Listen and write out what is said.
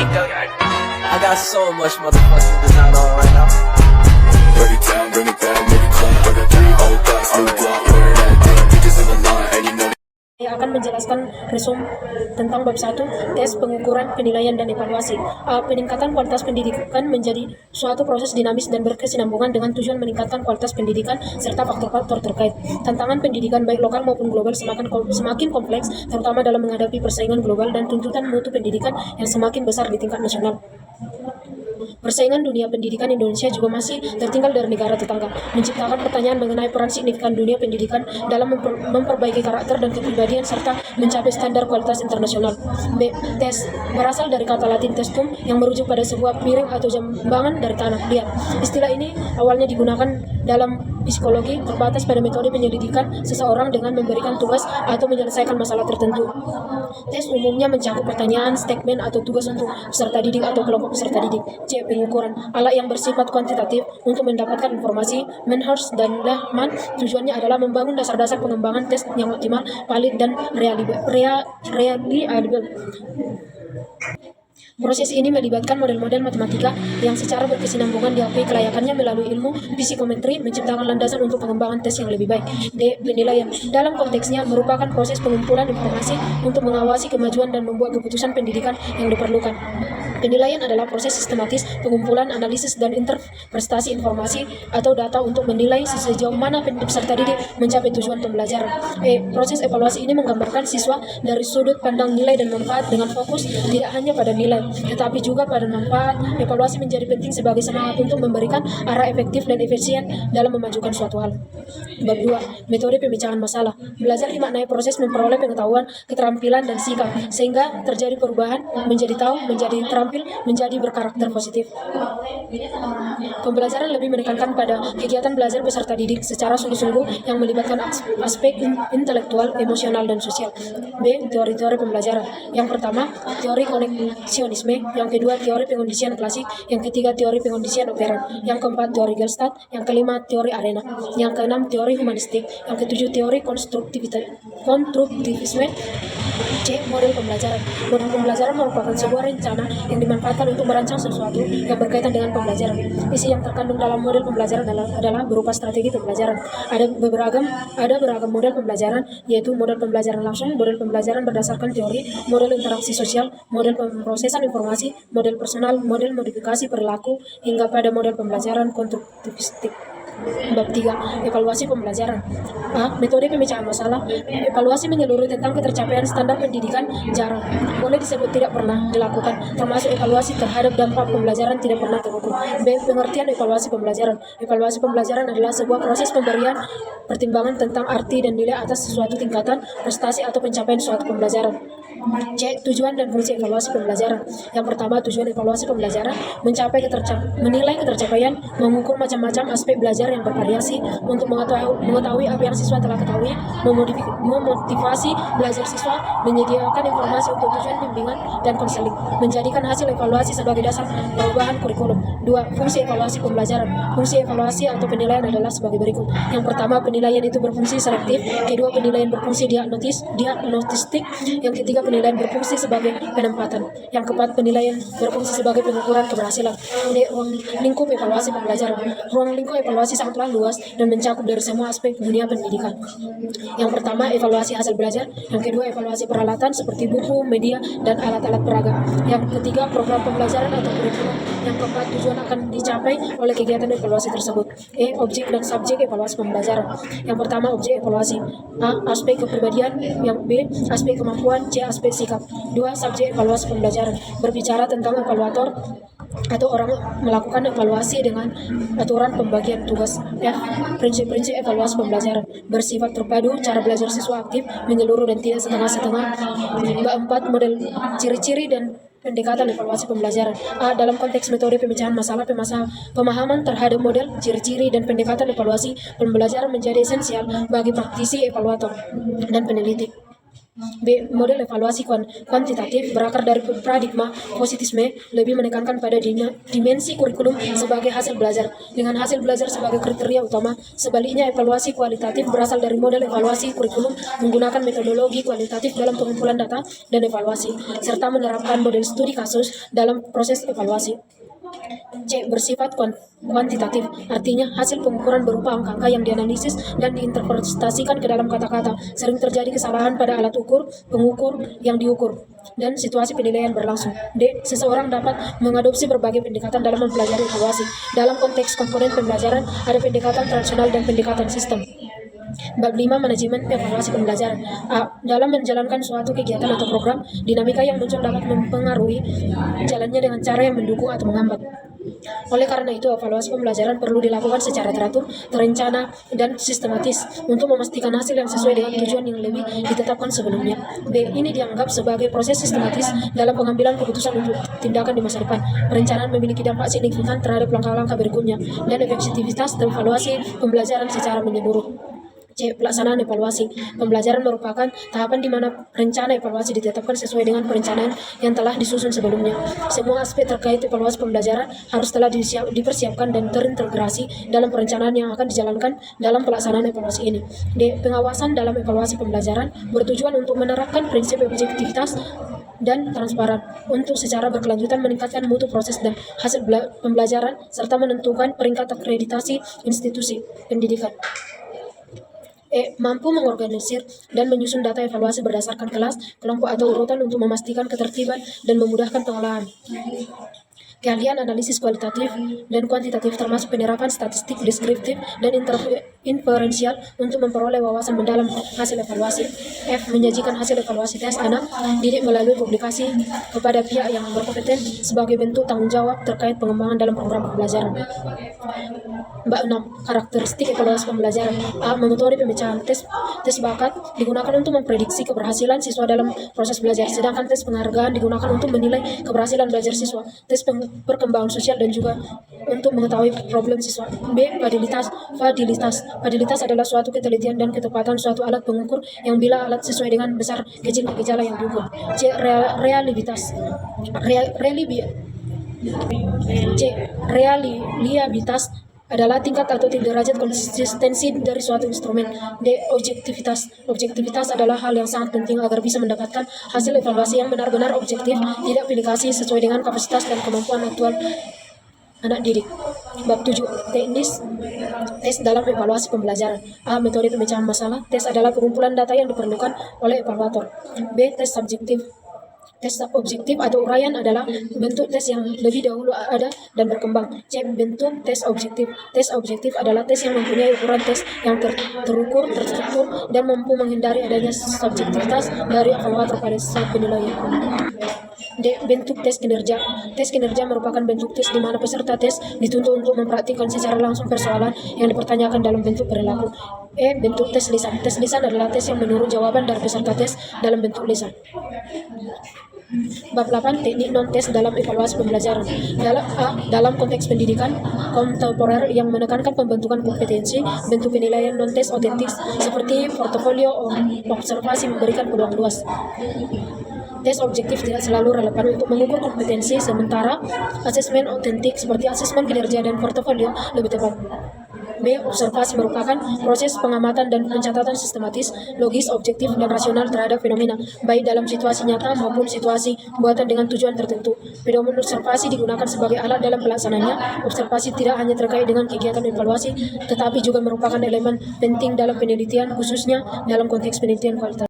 I got so much motherfucking design on right now. Break it down, bring it back, make it clean. I got 3 old thoughts, new block, wearing that thing. Bitches in the line, and you know. Saya akan menjelaskan resume tentang bab 1, tes pengukuran, penilaian, dan evaluasi. Peningkatan kualitas pendidikan menjadi suatu proses dinamis dan berkesinambungan dengan tujuan meningkatkan kualitas pendidikan serta faktor-faktor terkait. Tantangan pendidikan baik lokal maupun global semakin kompleks, terutama dalam menghadapi persaingan global dan tuntutan mutu pendidikan yang semakin besar di tingkat nasional. Persaingan dunia pendidikan Indonesia juga masih tertinggal dari negara tetangga, menciptakan pertanyaan mengenai peran signifikan dunia pendidikan dalam memperbaiki karakter dan kepribadian serta mencapai standar kualitas internasional. B. Tes berasal dari kata Latin testum yang merujuk pada sebuah piring atau jambangan dari tanah liat. Istilah ini awalnya digunakan dalam psikologi, terbatas pada metode penyelidikan seseorang dengan memberikan tugas atau menyelesaikan masalah tertentu. Tes umumnya mencakup pertanyaan, statement, atau tugas untuk peserta didik atau kelompok peserta didik. C. Pengukuran alat yang bersifat kuantitatif untuk mendapatkan informasi. Menhurst dan Lahman tujuannya adalah membangun dasar-dasar pengembangan tes yang optimal, valid, dan reliable. Proses ini melibatkan model-model matematika yang secara berkesinambungan diakui kelayakannya melalui ilmu psikometri, menciptakan landasan untuk pengembangan tes yang lebih baik. D. Penilaian dalam konteksnya merupakan proses pengumpulan informasi untuk mengawasi kemajuan dan membuat keputusan pendidikan yang diperlukan. Penilaian adalah proses sistematis pengumpulan, analisis, dan interpretasi informasi atau data untuk menilai sejauh mana peserta didik mencapai tujuan pembelajaran. Proses evaluasi ini menggambarkan siswa dari sudut pandang nilai dan manfaat dengan fokus tidak hanya pada nilai, tetapi juga pada manfaat. Evaluasi menjadi penting sebagai semangat untuk memberikan arah efektif dan efisien dalam memajukan suatu hal. Bab 2. Metode pemecahan masalah. Belajar dimaknai proses memperoleh pengetahuan, keterampilan, dan sikap, sehingga terjadi perubahan menjadi tahu, menjadi terampil, menjadi berkarakter positif. Pembelajaran lebih menekankan pada kegiatan belajar peserta didik secara sungguh-sungguh yang melibatkan aspek intelektual, emosional, dan sosial. B. Teori-teori pembelajaran. Yang pertama, teori koneksionisme. Yang kedua, teori pengondisian klasik. Yang ketiga, teori pengondisian operan. Yang keempat, teori Gestalt. Yang kelima, teori arena. Yang keenam, teori humanistik. Yang ketujuh, teori konstruktivisme. C. Model pembelajaran. Model pembelajaran merupakan sebuah rencana yang dimanfaatkan untuk merancang sesuatu yang berkaitan dengan pembelajaran. Isi yang terkandung dalam model pembelajaran adalah berupa strategi pembelajaran. Ada beragam model pembelajaran, yaitu model pembelajaran langsung, model pembelajaran berdasarkan teori, model interaksi sosial, model pemrosesan informasi, model personal, model modifikasi perilaku, hingga pada model pembelajaran konstruktivistik. Bab 3. Evaluasi pembelajaran. A. Metode pemecahan masalah. Evaluasi menyeluruh tentang ketercapaian standar pendidikan jarang, boleh disebut tidak pernah dilakukan, termasuk evaluasi terhadap dampak pembelajaran tidak pernah terukur. B. Pengertian evaluasi pembelajaran. Evaluasi pembelajaran adalah sebuah proses pemberian pertimbangan tentang arti dan nilai atas sesuatu tingkatan, prestasi, atau pencapaian suatu pembelajaran. C. Tujuan dan fungsi evaluasi pembelajaran. Yang pertama, tujuan evaluasi pembelajaran menilai ketercapaian, mengukur macam-macam aspek belajar yang bervariasi untuk mengetahui apa yang siswa telah ketahui, memotivasi belajar siswa, menyediakan informasi untuk tujuan bimbingan dan konseling, menjadikan hasil evaluasi sebagai dasar perubahan kurikulum. 2. Fungsi evaluasi pembelajaran. Fungsi evaluasi atau penilaian adalah sebagai berikut. Yang pertama, penilaian itu berfungsi selektif. Kedua, penilaian berfungsi diagnostik. Yang ketiga, penilaian berfungsi sebagai penempatan. Yang keempat, penilaian berfungsi sebagai pengukuran keberhasilan. Ruang lingkup evaluasi pembelajaran. Ruang lingkup evaluasi sangatlah luas dan mencakup dari semua aspek dunia pendidikan. Yang pertama, evaluasi hasil belajar. Yang kedua, evaluasi peralatan seperti buku, media, dan alat-alat peragam. Yang ketiga, program pembelajaran atau kurikulum. Yang keempat, tujuan akan dicapai oleh kegiatan evaluasi tersebut. Objek dan subjek evaluasi pembelajaran. Yang pertama, objek evaluasi. A. Aspek kepribadian. Yang B. Aspek kemampuan. C. Aspek sikap. 2. Subjek evaluasi pembelajaran. Berbicara tentang evaluator atau orang melakukan evaluasi dengan aturan pembagian tugas. F. Prinsip-prinsip evaluasi pembelajaran. Bersifat terpadu, cara belajar siswa aktif, menyeluruh, dan tidak setengah-setengah. 4. Model ciri-ciri dan pendekatan evaluasi pembelajaran. A. Dalam konteks metode pemecahan masalah, pemahaman terhadap model, ciri-ciri, dan pendekatan evaluasi pembelajaran menjadi esensial bagi praktisi, evaluator, dan peneliti. B. Model evaluasi kuantitatif berakar dari paradigma positisme lebih menekankan pada dimensi kurikulum sebagai hasil belajar dengan hasil belajar sebagai kriteria utama. Sebaliknya, evaluasi kualitatif berasal dari model evaluasi kurikulum menggunakan metodologi kualitatif dalam pengumpulan data dan evaluasi, serta menerapkan model studi kasus dalam proses evaluasi. C. Bersifat kuantitatif, artinya hasil pengukuran berupa angka-angka yang dianalisis dan diinterpretasikan ke dalam kata-kata. Sering terjadi kesalahan pada alat ukur, pengukur yang diukur, dan situasi penilaian berlangsung. D. Seseorang dapat mengadopsi berbagai pendekatan dalam mempelajari evaluasi. Dalam konteks komponen pembelajaran, ada pendekatan tradisional dan pendekatan sistem. Bab 5. Manajemen evaluasi pembelajaran. A. Dalam menjalankan suatu kegiatan atau program, dinamika yang muncul dapat mempengaruhi jalannya dengan cara yang mendukung atau menghambat. Oleh karena itu, evaluasi pembelajaran perlu dilakukan secara teratur, terencana, dan sistematis untuk memastikan hasil yang sesuai dengan tujuan yang lebih ditetapkan sebelumnya. B. Ini dianggap sebagai proses sistematis dalam pengambilan keputusan untuk tindakan di masa depan. Perencanaan memiliki dampak signifikan terhadap langkah-langkah berikutnya dan efektivitas evaluasi pembelajaran secara menyeluruh. C. Pelaksanaan evaluasi pembelajaran merupakan tahapan di mana rencana evaluasi ditetapkan sesuai dengan perencanaan yang telah disusun sebelumnya. Semua aspek terkait evaluasi pembelajaran harus telah dipersiapkan dan terintegrasi dalam perencanaan yang akan dijalankan dalam pelaksanaan evaluasi ini. D. Pengawasan dalam evaluasi pembelajaran bertujuan untuk menerapkan prinsip objektivitas dan transparan untuk secara berkelanjutan meningkatkan mutu proses dan hasil pembelajaran serta menentukan peringkat akreditasi institusi pendidikan. E. Mampu mengorganisir dan menyusun data evaluasi berdasarkan kelas, kelompok atau urutan untuk memastikan ketertiban dan memudahkan pengolahan. Keahlian analisis kualitatif dan kuantitatif termasuk penerapan statistik deskriptif dan inferensial untuk memperoleh wawasan mendalam hasil evaluasi. F. Menyajikan hasil evaluasi tes anak didik melalui publikasi kepada pihak yang berkompeten sebagai bentuk tanggung jawab terkait pengembangan dalam program pembelajaran. Bab 6. Karakteristik evaluasi pembelajaran. A. Metode pemecahan tes bakat digunakan untuk memprediksi keberhasilan siswa dalam proses belajar, sedangkan tes penghargaan digunakan untuk menilai keberhasilan belajar siswa. Tes perkembangan sosial dan juga untuk mengetahui problem siswa. B. Fadilitas adalah suatu ketelitian dan ketepatan suatu alat pengukur yang bila alat sesuai dengan besar kecil gejala yang diukur. C. Reliabilitas adalah tingkat atau derajat konsistensi dari suatu instrumen. D. Objektivitas adalah hal yang sangat penting agar bisa mendapatkan hasil evaluasi yang benar-benar objektif, tidak pilih-kasih sesuai dengan kapasitas dan kemampuan aktual anak didik. Bab 7. Teknis tes dalam evaluasi pembelajaran. A. Metode pemecahan masalah. Tes adalah pengumpulan data yang diperlukan oleh evaluator. B. Tes subjektif. Tes objektif atau uraian adalah bentuk tes yang lebih dahulu ada dan berkembang. C. Bentuk tes objektif. Tes objektif adalah tes yang mempunyai ukuran tes yang terukur, terstruktur, dan mampu menghindari adanya subjektivitas dari evaluator pada saat penilaian. D. Bentuk tes kinerja. Tes kinerja merupakan bentuk tes di mana peserta tes dituntut untuk mempraktikkan secara langsung persoalan yang dipertanyakan dalam bentuk perilaku. E. Bentuk tes lisan. Tes lisan adalah tes yang menurut jawaban dari peserta tes dalam bentuk lisan. Bab 8. Teknik non-tes dalam evaluasi pembelajaran. Dalam konteks pendidikan kontemporer yang menekankan pembentukan kompetensi, bentuk penilaian non-tes otentik seperti portofolio observasi memberikan peluang luas. Tes objektif tidak selalu relevan untuk mengukur kompetensi, sementara asesmen otentik seperti asesmen kinerja dan portofolio lebih tepat. B. Observasi merupakan proses pengamatan dan pencatatan sistematis, logis, objektif, dan rasional terhadap fenomena, baik dalam situasi nyata maupun situasi buatan dengan tujuan tertentu. Pedoman observasi digunakan sebagai alat dalam pelaksananya. Observasi tidak hanya terkait dengan kegiatan evaluasi, tetapi juga merupakan elemen penting dalam penelitian, khususnya dalam konteks penelitian kualitatif.